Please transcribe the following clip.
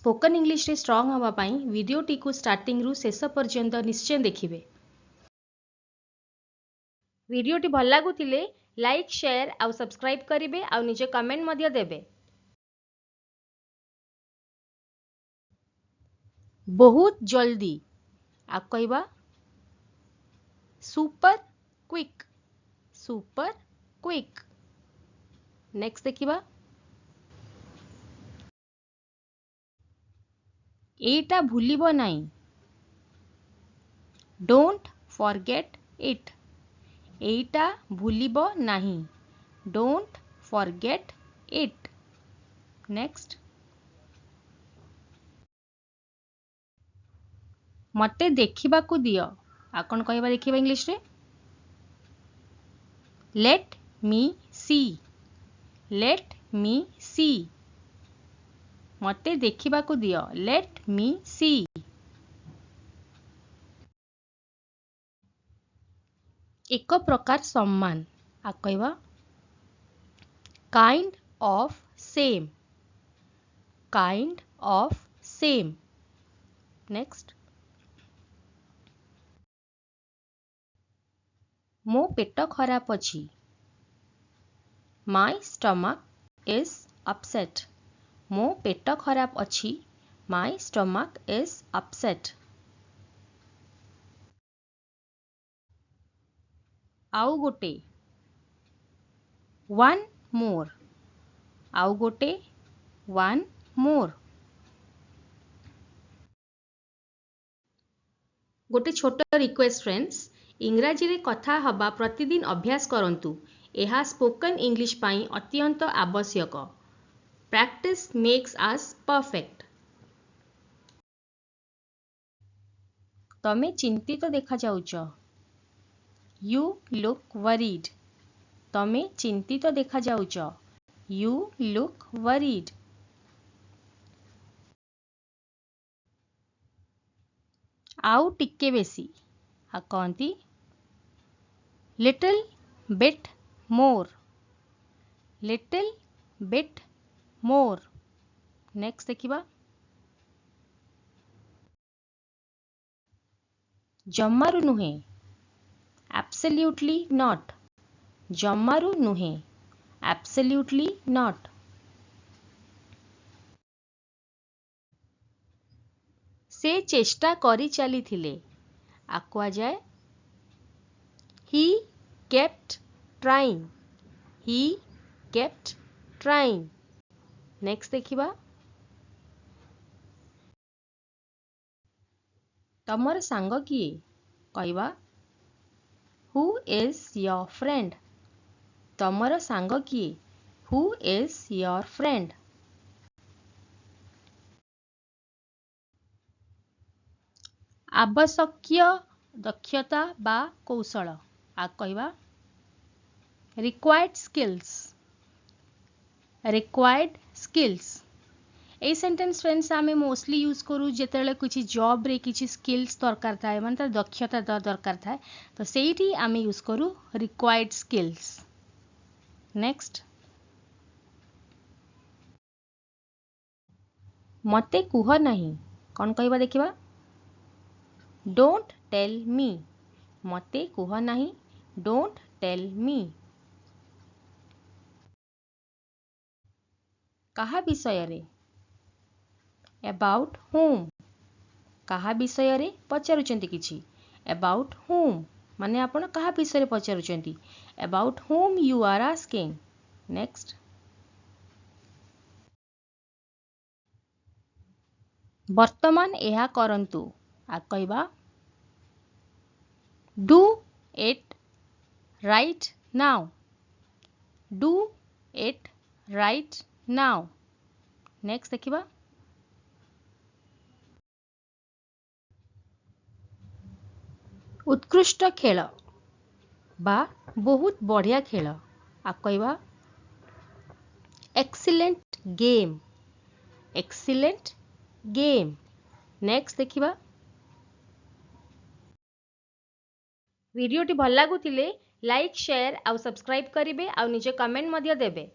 Spoken English रे strong हवा पाई वीडियोटी को स्टार्टिंग रु शेष पर्यंत निश्चय देखिए। वीडियोटी भल लागुतिले लाइक शेयर आउ सब्सक्राइब करिवे आउ निजे कमेंट मध्य देबे। बहुत जल्दी आप कहबा super quick, super quick. Next देखिबा एटा भूलिबो नाही, डोंट फॉरगेट इट, एटा भूलिबो नाही, डोंट फॉरगेट इट। नेक्स्ट मते देखिबा को दियो, आकन कहबा देखिबा इंग्लिश रे लेट मी सी, लेट मी सी। मते देखिबा को दियो, लेट मी सी। एक प्रकार सम्मान, आ कहबा kind of same, kind of same. Next मो पेट खराब अछि, माय स्टमक इज अपसेट, मो पेट खराब अछि, माय स्टमक इज अपसेट। आउ गोटे वन मोर, आउ गोटे वन मोर। गोटे छोट रिक्वेस्ट फ्रेंड्स, इंग्राजी रे कथा हबा प्रतिदिन अभ्यास करंतु। एहा स्पोकन इंग्लिश पाई अत्यंत आवश्यक। Practice makes us perfect. तमे चिंतित देखा जाउछ, यू लुक वरीड, तमे चिंतित देखा जाउछ, यू लुक वरीड। आउ टिके बेसी, आ कहती little bit more, little bit more. Next देखिबा जम्मारु नुहे, एब्सोल्युटली नॉट, जम्मारु नुहे, एब्सोल्युटली नॉट। से चेष्टा करी चली थिले, आकुआ जाए he kept trying, he kept trying. Next देखिबा तमर सांग किए, कहबा हु इज योर फ्रेंड, तमर सांग किए, हु इज योर फ्रेंड। आवश्यक दक्षता बा कौशल, आ कहबा required skills, required skills. A sentence friends आमे मोस्टली यूज करू जेतेले किछि जॉब रे किछि स्किल्स दरकार थाए, माने तार दक्षता दरकार थाए, तो सेठी आमे यूज करू रिक्वायर्ड स्किल्स। नेक्स्ट मते कुह नहीं, कौन कहबा देखिबा डोंट टेल मी, मते कुह नहीं, डोंट टेल मी। कहा विषय रे, अबाउट होम, कहा विषय रे पचारुचंती किछि, अबाउट होम माने आपण कहा विषय रे पचारुचंती, about whom you are asking. Next वर्तमान एहा करंतु, आ कहबा do it right now, do it right now. Next देखिबा उत्कृष्ट खेल बा बहुत बढ़िया खेल, आ कहबा excellent game, excellent game. Next देखिबा वीडियोटी भल लागुतिले लाइक शेयर आउ सब्सक्राइब करिवे आउ निजे कमेंट मध्य देबे।